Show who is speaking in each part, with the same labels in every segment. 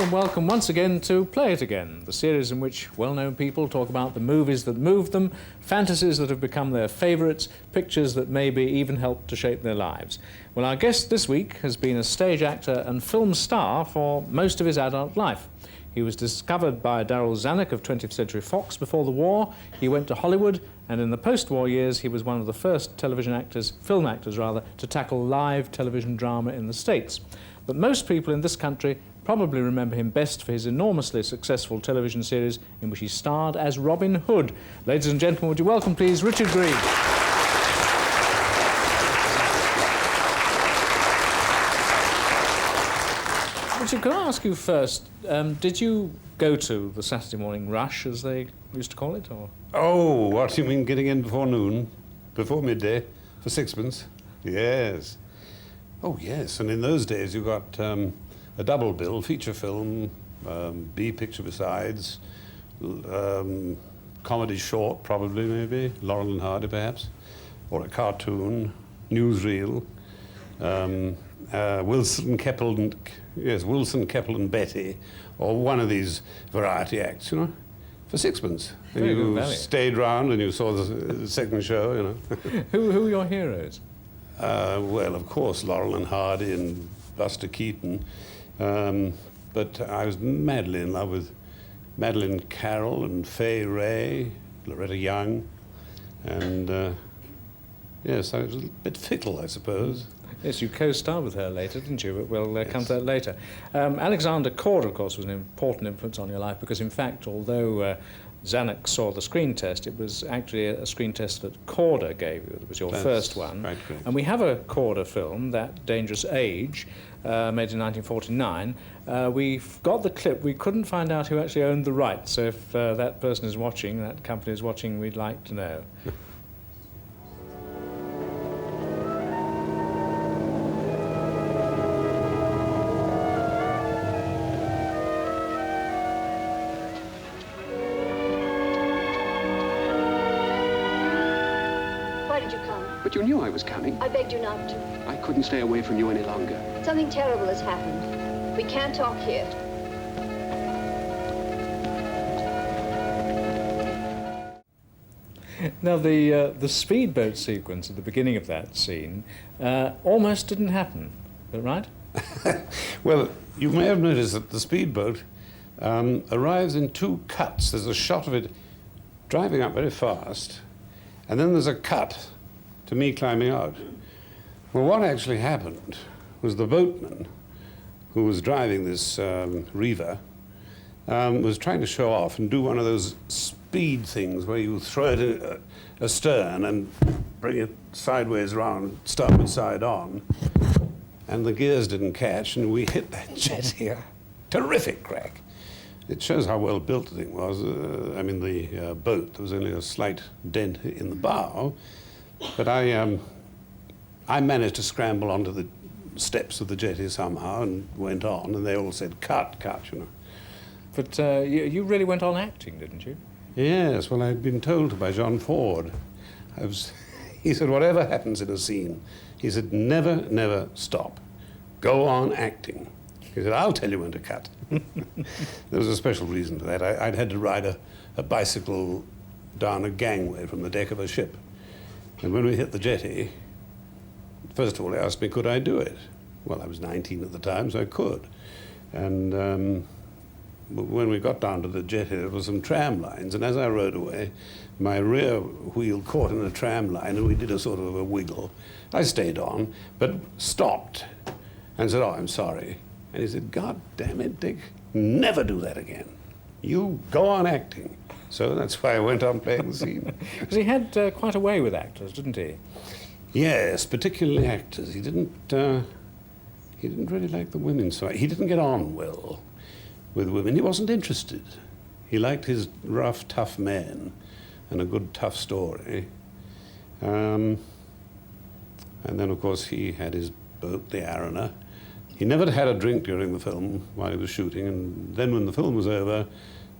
Speaker 1: and welcome once again to Play It Again, the series in which well-known people talk about the movies that moved them, fantasies that have become their favourites, pictures that maybe even helped to shape their lives. Well, our guest this week has been a stage actor and film star for most of his adult life. He was discovered by Darryl Zanuck of 20th Century Fox before the war. He went to Hollywood, and in the post-war years he was one of the first film actors rather, to tackle live television drama in the States. But most people in this country probably remember him best for his enormously successful television series in which he starred as Robin Hood. Ladies and gentlemen, would you welcome, please, Richard Greene. Richard, can I ask you first, did you go to the Saturday morning rush, as they used to call it, or?
Speaker 2: Oh, what, you mean getting in before noon, before midday, for sixpence? Yes. Oh, yes, and in those days you got a double bill, feature film, B picture besides, comedy short probably, maybe, Laurel and Hardy perhaps, or a cartoon, newsreel, Wilson, Keppel and Betty, or one of these variety acts, you know, for sixpence. And you stayed round and you saw the second show, you know.
Speaker 1: Who were your heroes?
Speaker 2: Well, of course, Laurel and Hardy and Buster Keaton. But I was madly in love with Madeline Carroll and Fay Ray, Loretta Young, and yes, I was a bit fickle, I suppose.
Speaker 1: Yes, you co-starred with her later, didn't you? But we'll come to that later. Alexander Korda, of course, was an important influence on your life because, in fact, although Zanuck saw the screen test, it was actually a screen test that Korda gave you. It was your first one.
Speaker 2: Right, correct.
Speaker 1: And we have a Korda film, That Dangerous Age, made in 1949. We've got the clip. We couldn't find out who actually owned the rights, so if that person is watching, that company is watching, we'd like to know.
Speaker 3: But you knew I was coming.
Speaker 4: I begged you not to.
Speaker 3: I couldn't stay away from you any longer.
Speaker 4: Something terrible has happened. We can't talk here.
Speaker 1: Now, the speedboat sequence at the beginning of that scene almost didn't happen, is that right?
Speaker 2: Well, you may have noticed that the speedboat arrives in two cuts. There's a shot of it driving up very fast, and then there's a cut to me climbing out. Well, what actually happened was the boatman who was driving this reever was trying to show off and do one of those speed things where you throw it astern and bring it sideways around, starboard side on, and the gears didn't catch, and we hit that jetty. A terrific crack. It shows how well built the thing was. I mean, the boat, there was only a slight dent in the bow, but I managed to scramble onto the steps of the jetty somehow and went on, and they all said, cut, you know.
Speaker 1: But you really went on acting, didn't you?
Speaker 2: Yes, well, I'd been told by John Ford. He said, whatever happens in a scene, he said, never stop. Go on acting. He said, I'll tell you when to cut. There was a special reason for that. I'd had to ride a bicycle down a gangway from the deck of a ship. And when we hit the jetty, first of all, he asked me, could I do it? Well, I was 19 at the time, so I could. And when we got down to the jetty, there were some tram lines, and as I rode away, my rear wheel caught in a tram line, and we did a sort of a wiggle. I stayed on, but stopped and said, oh, I'm sorry. And he said, God damn it, Dick, never do that again. You go on acting. So that's why I went on playing the scene.
Speaker 1: Because he had quite a way with actors, didn't he?
Speaker 2: Yes, particularly actors. He didn't really like the women so he didn't get on well with women. He wasn't interested. He liked his rough, tough men and a good, tough story. And then, of course, he had his boat, the Aruna. He never had a drink during the film while he was shooting, and then when the film was over,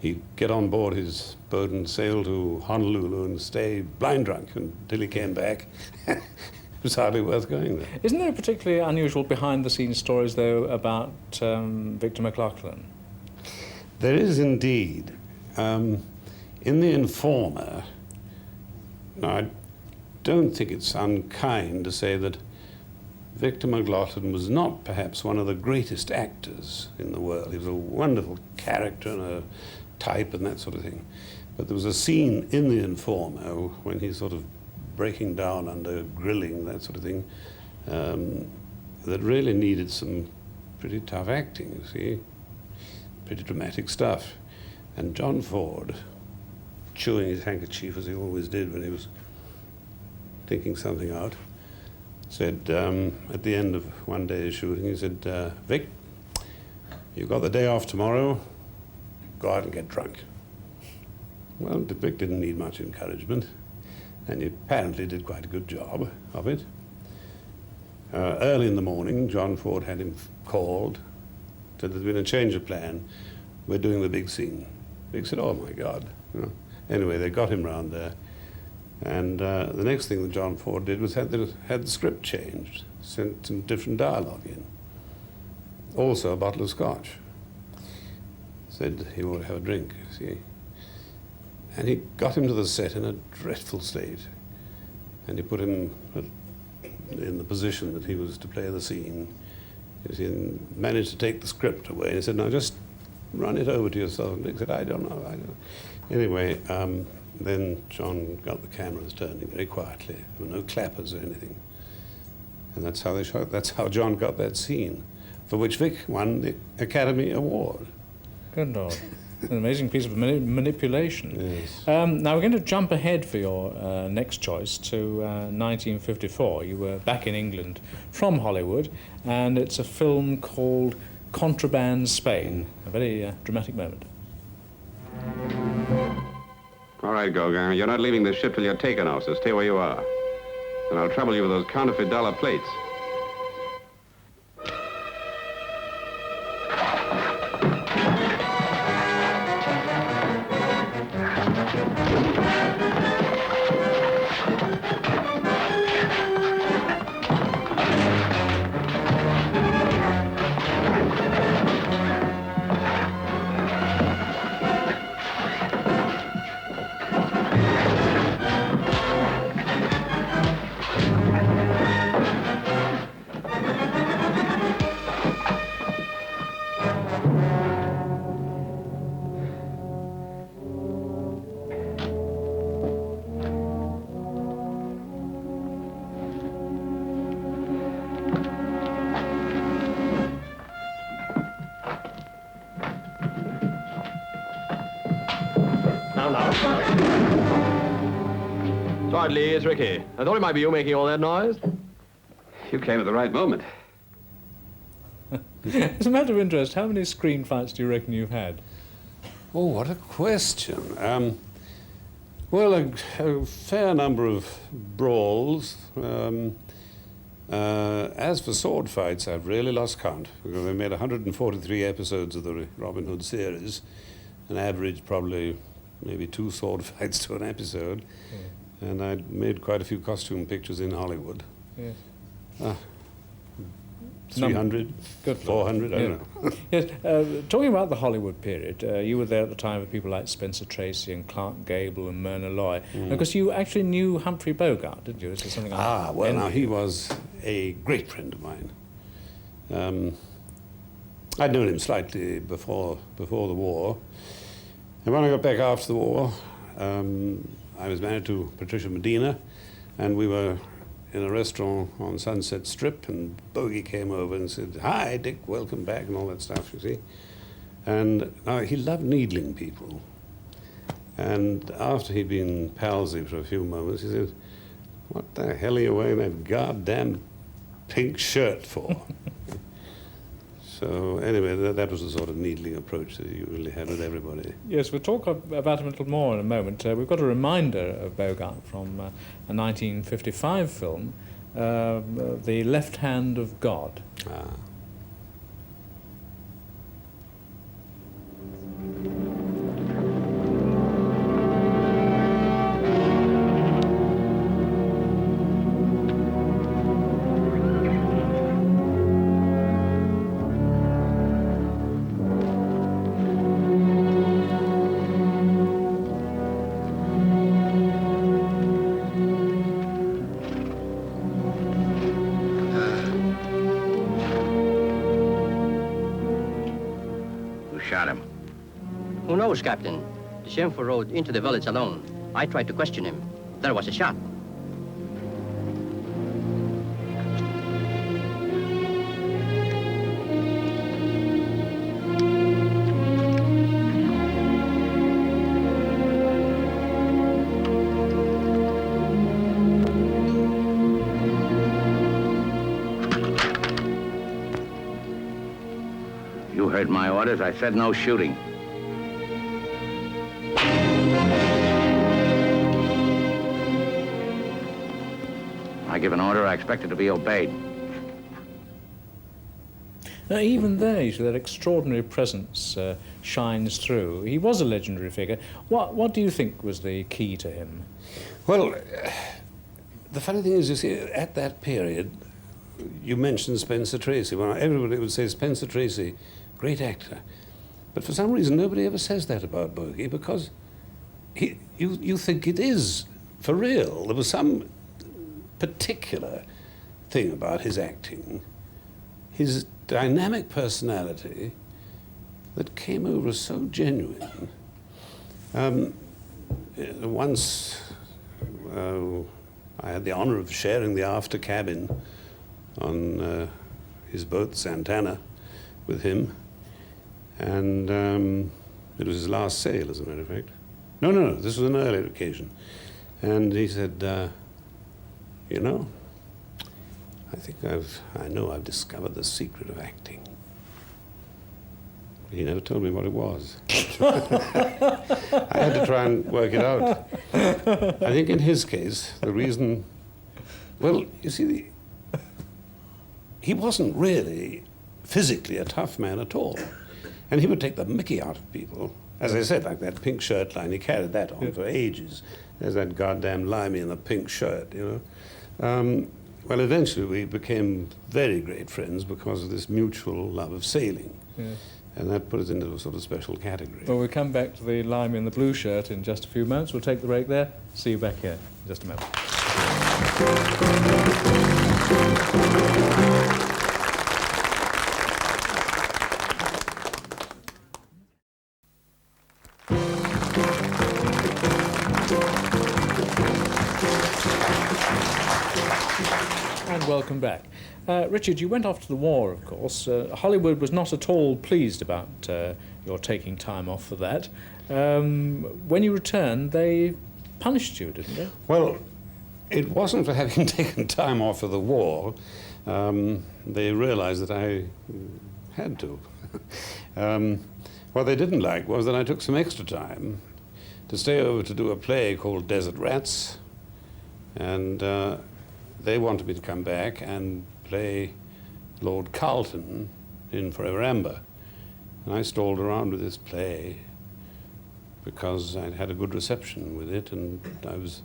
Speaker 2: he'd get on board his boat and sail to Honolulu and stay blind drunk until he came back. It was hardly worth going there.
Speaker 1: Isn't there a particularly unusual behind-the-scenes stories, though, about Victor McLachlan?
Speaker 2: There is indeed. In The Informer, now I don't think it's unkind to say that Victor McLaughlin was not perhaps one of the greatest actors in the world. He was a wonderful character and a type and that sort of thing. But there was a scene in The Informer when he's sort of breaking down under grilling, that sort of thing, that really needed some pretty tough acting, you see. Pretty dramatic stuff. And John Ford, chewing his handkerchief as he always did when he was thinking something out, said at the end of one day's shooting, he said, Vic, you've got the day off tomorrow, go out and get drunk. Well, Vic didn't need much encouragement, and he apparently did quite a good job of it. Early in the morning, John Ford had him called, said there's been a change of plan, we're doing the big scene. Vic said, oh my God. You know. Anyway, they got him round there, and the next thing that John Ford did was had the script changed, sent some different dialogue in. Also a bottle of scotch. Said he ought to have a drink, see. And he got him to the set in a dreadful state, and he put him in the position that he was to play the scene. He managed to take the script away, and he said, now just run it over to yourself. And Dick said, I don't know. Anyway, then John got the cameras turning very quietly. There were no clappers or anything. And that's how they shot. That's how John got that scene, for which Vic won the Academy Award.
Speaker 1: Good Lord. An amazing piece of manipulation.
Speaker 2: Yes.
Speaker 1: Now we're going to jump ahead for your next choice to 1954. You were back in England from Hollywood, and it's a film called Contraband Spain, a very dramatic moment.
Speaker 5: All right, Gauguin, you're not leaving the ship till you're taken off, so stay where you are. And I'll trouble you with those counterfeit dollar plates.
Speaker 6: Sorry, Lee, it's Ricky. I thought it might be you making all that noise.
Speaker 5: You came at the right moment.
Speaker 1: As a matter of interest, how many screen fights do you reckon you've had?
Speaker 2: Oh, what a question. Well, a fair number of brawls. As for sword fights, I've really lost count, because I made 143 episodes of the Robin Hood series, an average probably maybe 2 sword fights to an episode, and I'd made quite a few costume pictures in Hollywood.
Speaker 1: Yes.
Speaker 2: 300,
Speaker 1: Good
Speaker 2: 400, I don't know.
Speaker 1: Yes, talking about the Hollywood period, you were there at the time with people like Spencer Tracy and Clark Gable and Myrna Loy. Because you actually knew Humphrey Bogart, didn't you? This is something
Speaker 2: Well, now, he was a great friend of mine. I'd known him slightly before the war. And when I got back after the war, I was married to Patricia Medina, and we were in a restaurant on Sunset Strip, and Bogey came over and said, "Hi, Dick, welcome back," and all that stuff, you see. And he loved needling people. And after he'd been palsy for a few moments, he said, "What the hell are you wearing that goddamn pink shirt for?" So anyway, that was the sort of needling approach that you really had with everybody.
Speaker 1: Yes, we'll talk about him a little more in a moment. We've got a reminder of Bogart from a 1955 film, The Left Hand of God.
Speaker 7: hours, Captain. The sheriff rode into the village alone. I tried to question him. There was a shot.
Speaker 8: You heard my orders. I said no shooting. I give an order, I expect it to be obeyed.
Speaker 1: Now, even there, you see, that extraordinary presence shines through. He was a legendary figure. What do you think was the key to him?
Speaker 2: Well, the funny thing is, you see, at that period, you mentioned Spencer Tracy. Well, everybody would say Spencer Tracy, great actor. But for some reason, nobody ever says that about Bogey, because you think it is for real. There was some particular thing about his acting, his dynamic personality that came over so genuine. Once I had the honor of sharing the after cabin on his boat, Santana, with him, and it was his last sail, as a matter of fact. No, this was an earlier occasion. And he said, you know, I know I've discovered the secret of acting. He never told me what it was. I had to try and work it out. I think in his case, the reason, well, you see, he wasn't really physically a tough man at all. And he would take the mickey out of people. As I said, like that pink shirt line, he carried that on for ages. There's that goddamn limey in the pink shirt, you know. Well, eventually we became very great friends because of this mutual love of sailing.
Speaker 1: Yes.
Speaker 2: And that put us into a sort of special category.
Speaker 1: Well, we'll come back to the lime in the blue shirt in just a few moments. We'll take the break there. See you back here in just a moment. And welcome back. Richard, you went off to the war, of course. Hollywood was not at all pleased about your taking time off for that. When you returned, they punished you, didn't they?
Speaker 2: Well, it wasn't for having taken time off for the war. They realized that I had to. What they didn't like was that I took some extra time to stay over to do a play called Desert Rats, and they wanted me to come back and play Lord Carlton in Forever Amber. And I stalled around with this play because I'd had a good reception with it, and I was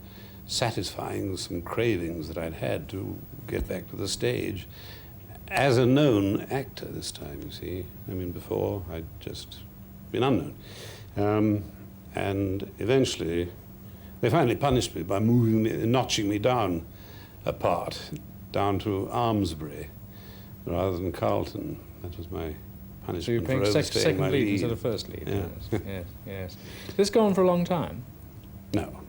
Speaker 2: satisfying some cravings that I'd had to get back to the stage as a known actor this time, you see. I mean, before I'd just been unknown. And eventually, they finally punished me by notching me down a part, down to Armsbury, rather than Carlton. That was my punishment.
Speaker 1: So you're playing
Speaker 2: for overstaying
Speaker 1: second
Speaker 2: my
Speaker 1: lead
Speaker 2: leave.
Speaker 1: instead of first lead.
Speaker 2: Yeah.
Speaker 1: Yes, yes. Did this go on for a long time?
Speaker 2: No.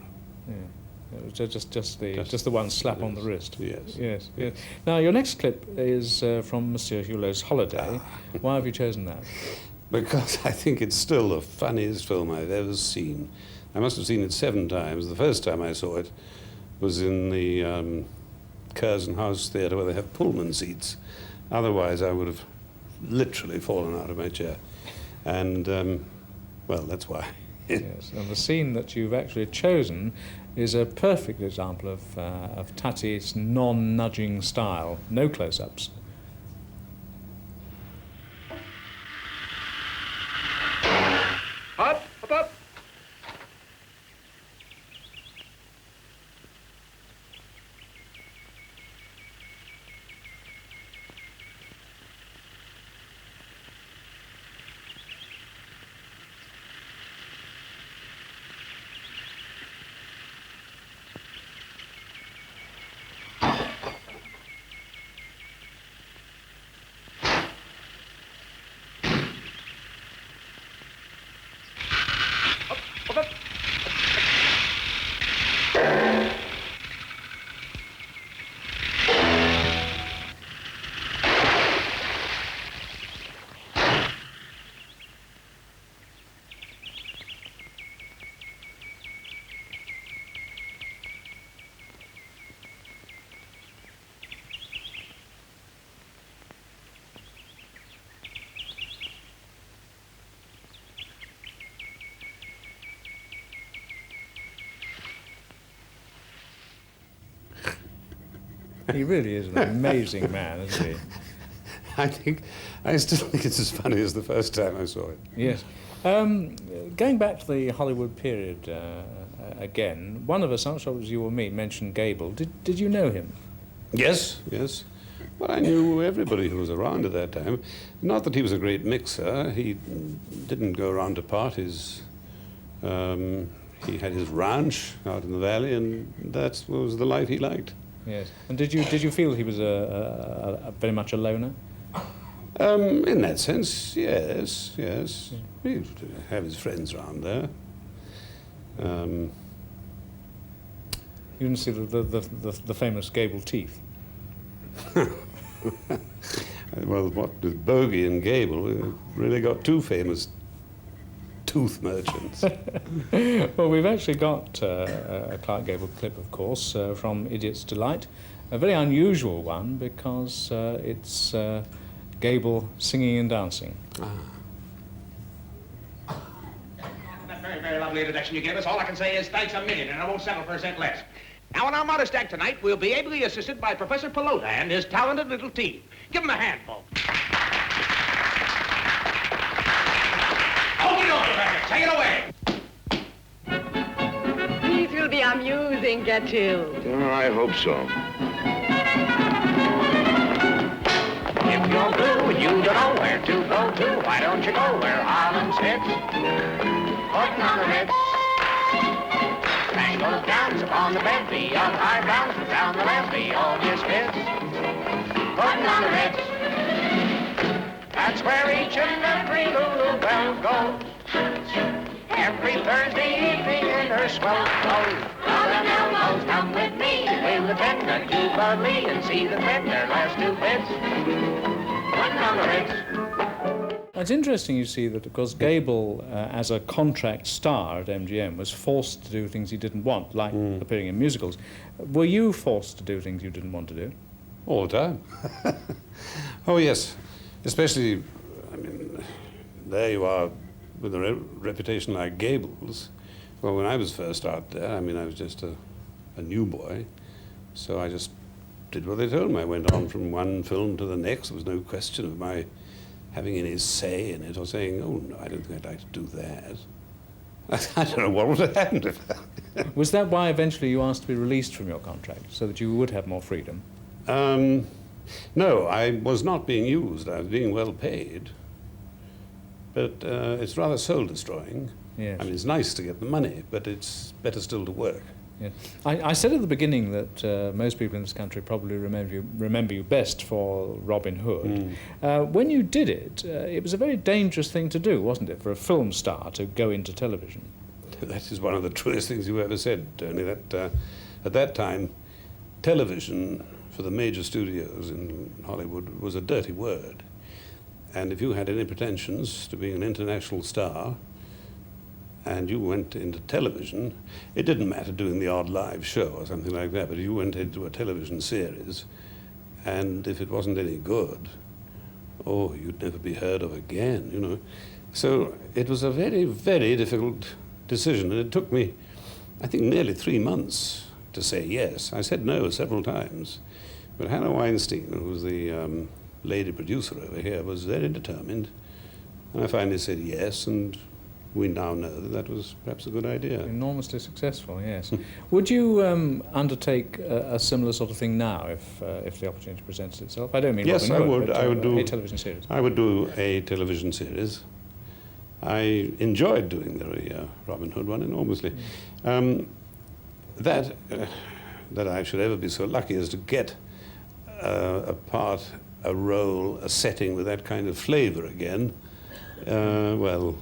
Speaker 1: Yeah. It was just the one slap on the wrist.
Speaker 2: Yes.
Speaker 1: Yes. Now, your next clip is from Monsieur Hulot's Holiday. Why have you chosen that?
Speaker 2: Because I think it's still the funniest film I've ever seen. I must have seen it 7 times. The first time I saw it was in the Curzon House Theatre, where they have Pullman seats. Otherwise, I would have literally fallen out of my chair. And, well, that's why.
Speaker 1: Yes, and the scene that you've actually chosen is a perfect example of Tati's non-nudging style. No close-ups.
Speaker 6: Up, up, up.
Speaker 1: He really is an amazing man, isn't he?
Speaker 2: I still think it's as funny as the first time I saw it.
Speaker 1: Yes. Going back to the Hollywood period again, one of us, I'm not sure it was you or me, mentioned Gable. Did you know him?
Speaker 2: Yes, yes. Well, I knew everybody who was around at that time. Not that he was a great mixer. He didn't go around to parties. He had his ranch out in the valley, and that was the life he liked.
Speaker 1: Yes. And did you feel he was a very much a loner?
Speaker 2: In that sense, yes, yes. He used to have his friends around there.
Speaker 1: You didn't see the famous Gable teeth?
Speaker 2: Well, what with Bogey and Gable, we really got two famous tooth merchants.
Speaker 1: Well, we've actually got a Clark Gable clip, of course, from Idiot's Delight. A very unusual one because it's Gable singing and dancing.
Speaker 9: That very, very lovely introduction you gave us. All I can say is thanks a million, and I won't settle for a cent less. Now, in our modest act tonight, we'll be ably assisted by Professor Pelota and his talented little team. Give them a hand, folks. Open it up, Professor. Take it away.
Speaker 10: It will be amusing, Gertrude.
Speaker 5: Oh, I hope so.
Speaker 9: If you're blue and you don't know where to go to, why don't you go where Harlem sits? Putting on the Ritz. Tango dance upon the bevy of high browns from down the levee, all misfits. Putting on the Ritz. That's where each and every Lulu Belle goes. Every Thursday evening in her swell clothes. Roll them elbows, come with me. We'll attend a Jubilee and see the tender last 2 bits. Putting on the Ritz.
Speaker 1: It's interesting, you see, that, of course, Gable, as a contract star at MGM, was forced to do things he didn't want, like appearing in musicals. Were you forced to do things you didn't want to do?
Speaker 2: All the time. Oh, yes. Especially, I mean, there you are with a reputation like Gable's. Well, when I was first out there, I mean, I was just a new boy, so I just did what they told me. I went on from one film to the next. There was no question of my having any say in it or saying, oh, no, I don't think I'd like to do that. I don't know what would have happened if that.
Speaker 1: Was that why eventually you asked to be released from your contract, so that you would have more freedom?
Speaker 2: No, I was not being used. I was being well paid. But it's rather soul-destroying.
Speaker 1: Yes.
Speaker 2: I mean, it's nice to get the money, but it's better still to work.
Speaker 1: Yeah. I said at the beginning that most people in this country probably remember you best for Robin Hood. When you did it, it was a very dangerous thing to do, wasn't it, for a film star to go into television?
Speaker 2: That is one of the truest things you ever said, Tony. That at that time, television for the major studios in Hollywood was a dirty word. And if you had any pretensions to being an international star, and you went into television, it didn't matter doing the odd live show or something like that, but you went into a television series, and if it wasn't any good, oh, you'd never be heard of again, you know. So it was a very, very difficult decision, and it took me, I think, nearly 3 months to say yes. I said no several times, but Hannah Weinstein, who was the lady producer over here, was very determined, and I finally said yes, and we now know that that was perhaps a good idea.
Speaker 1: Enormously successful, yes. Would you undertake a similar sort of thing now if the opportunity presents itself? I don't mean
Speaker 2: yes,
Speaker 1: Robin Hood,
Speaker 2: I would.
Speaker 1: but,
Speaker 2: I would do
Speaker 1: a television series.
Speaker 2: I would do a television series. I enjoyed doing the Robin Hood one enormously. That I should ever be so lucky as to get a part, a role, a setting with that kind of flavour again, well,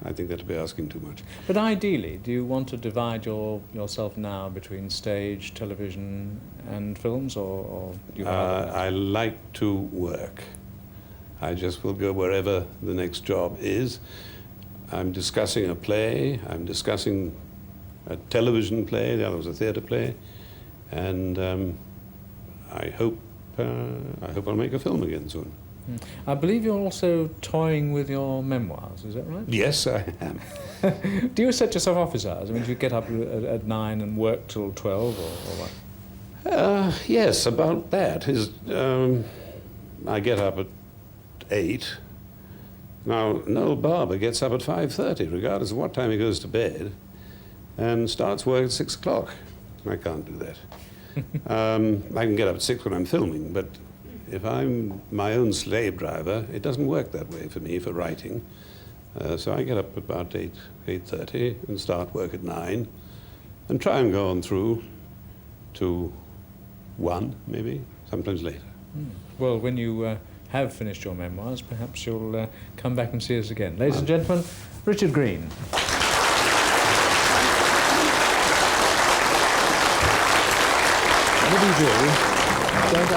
Speaker 2: I think that'd be asking too much.
Speaker 1: But ideally, do you want to divide yourself now between stage, television and films, or do you
Speaker 2: I like to work. I just will go wherever the next job is. I'm discussing a play, I'm discussing a television play, the other was a theatre play, and I hope I'll make a film again soon.
Speaker 1: I believe you're also toying with your memoirs, is that right?
Speaker 2: Yes, I am.
Speaker 1: Do you set yourself office hours? I mean, do you get up at 9 and work till 12, or what?
Speaker 2: Yes, about that. I get up at 8. Now, Noel Barber gets up at 5:30, regardless of what time he goes to bed, and starts work at 6 o'clock. I can't do that. I can get up at 6 when I'm filming, but if I'm my own slave driver, it doesn't work that way for me for writing. So I get up about 8:30 and start work at 9, and try and go on through to 1, maybe, sometimes later.
Speaker 1: Well, when you have finished your memoirs, perhaps you'll come back and see us again. Ladies and gentlemen, Richard Greene. Whatever you do, don't